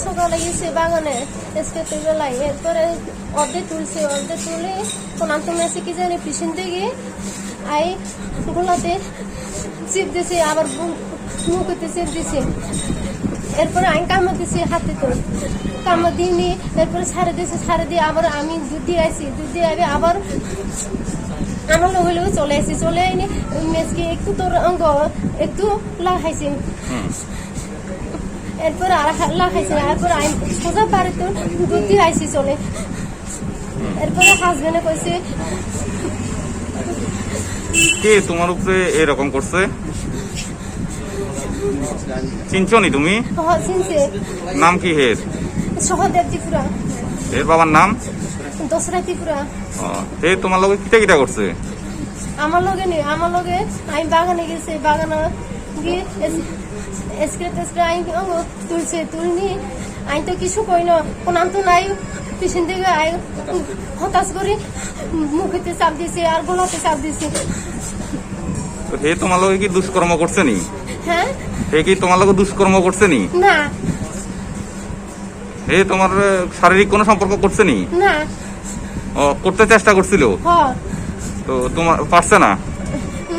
সকালে গেছে বাগানে স্কেটের বেলায়, এরপরে অর্ধেক তুলছে, অর্ধেক তুলে কোনান তুমি এসে কি জানি পিছন থেকে আই গোলাতে চিপ দিছে, আবার মুখেতে চিপ দিছে। এরপরে আমি কামড় দিছি হাতে, তো কামড় দিইনি। এরপরে ছাড়ে দিয়েছে, ছাড়ে দিয়ে আবার আমি দুধ দিয়ে আসি, দুধ দিয়ে আগে আবার আমার লগে লগে চলে আসি। চলে আইনি মেজকে একটু তোর অঙ্গ একটু লাগাইছি, এরপরে আর লাগাইছি। এরপরে আমি সোজা বাড়িতে দুধ দিয়ে আইসি চলে। এরপরে হাজবেন্ডে কইছে কে তোমার উপরে এরকম করছে? চিনছো নি তুমি? চিনছে। নাম কি হের? সহদেব ত্রিপুরা। এর বাবার নাম? দশরা ত্রিপুরা। হে তোমার লগে কিটা কিটা করছে? আমার লগে নেই, আমার লগে আমি বাগানে গেছি, বাগানে গিয়ে স্ক্রে টেস্ক্রে আমি তুলছে, তুলনি আমি তো কিছু কই না, কোনান তো নাই। পিছন থেকে হতাশ করে মুখেতে চাপ দিয়েছে আর গলাতে চাপ দিয়েছে। হে তোমার লগে কি দুষ্কর্ম করছে নি? হ্যাঁ। হে কি তোমার লগে দুষ্কর্ম করছে নি? না। হে তোমার শারীরিক কোনো সম্পর্ক করছে নি? না। করতে চেষ্টা করছিল তো তোমার পারছে না?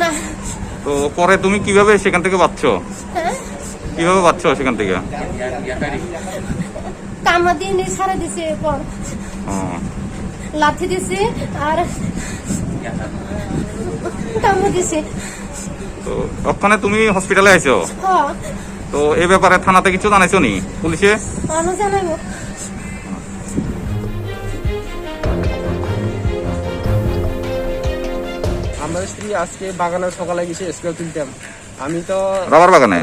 না। তো পরে তুমি কিভাবে সেখান থেকে বাঁচছো? হ্যাঁ, কিভাবে বাঁচছো সেখান থেকে? কামড় দিয়ে নিয়ে ছাড়া দিছে, এরপর লাথি দিছে আর কামড় দিছে। তো ওখানে তুমি হসপিটালে আইছো? হ্যাঁ। তো এই ব্যাপারে থানাতে কিছু জানাইছো নি পুলিশে? আমি জানাইবো। আমার স্ত্রী আজকে বাগানে সকালে গেছে স্ক্র্যাপ তুলতাম, আমি তো রাবার বাগানে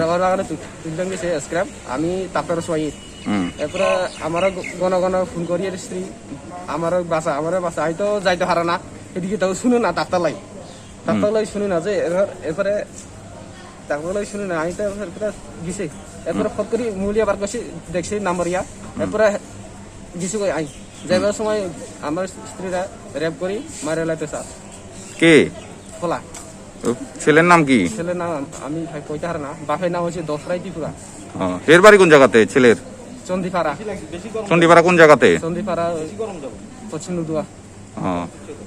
তুলতাম গেছে স্ক্র্যাপ, আমি তারপরে সোয়াই। এরপরে আমারও ঘন ঘন ফোন করি স্ত্রী আমারও বাসা আমি তো যাইতে হারা না, এদিকে তাও শুনো না ডাক্তার লাই শুনি না যে এরপরে ডাক্তার লাই শুনি না, আমি তো এরপরে গেছে। এরপরে ফট করি মুলি আবার গেছি, দেখছি নাম্বার ইয়া। এরপরে গেছি কই আই যাইবার সময় আমার স্ত্রীরা রেপ করি মারে লাইতে স্যার। কে? খোলা। ছেলের নাম কি? ছেলের নাম আমি কইতে হার না, বাপের নাম হচ্ছে দশরাই ত্রিপুরা। এর বাড়ি কোন জায়গাতে ছেলের? চন্দিপাড়া। চন্ডিপাড়া কোন জায়গাতে? চন্দিপাড়া পশ্চিম নদুয়া।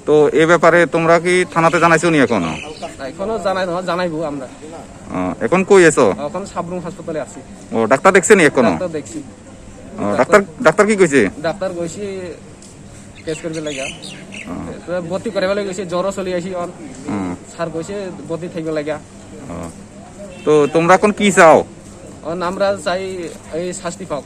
তো এ ব্যাপারে তোমরা কি থানাতে জানাইছো নি এখনো? এখনো জানাইবো আমরা। এখন কই আছো? এখন সাবরুম হাসপাতালে আছি। ডাক্তার দেখছে নি এখনো? ডাক্তার দেখছি। ডাক্তার কি কইছে? ডাক্তার কইছি কেস করবে লাগা, ভর্তি করে ফেলে গেছে, জ্বর চলি আসি অন। স্যার কইছে ভর্তি থাকবে লাগা। তো তোমরা এখন কি চাও? আমরা চাই এই শাস্তি পাও।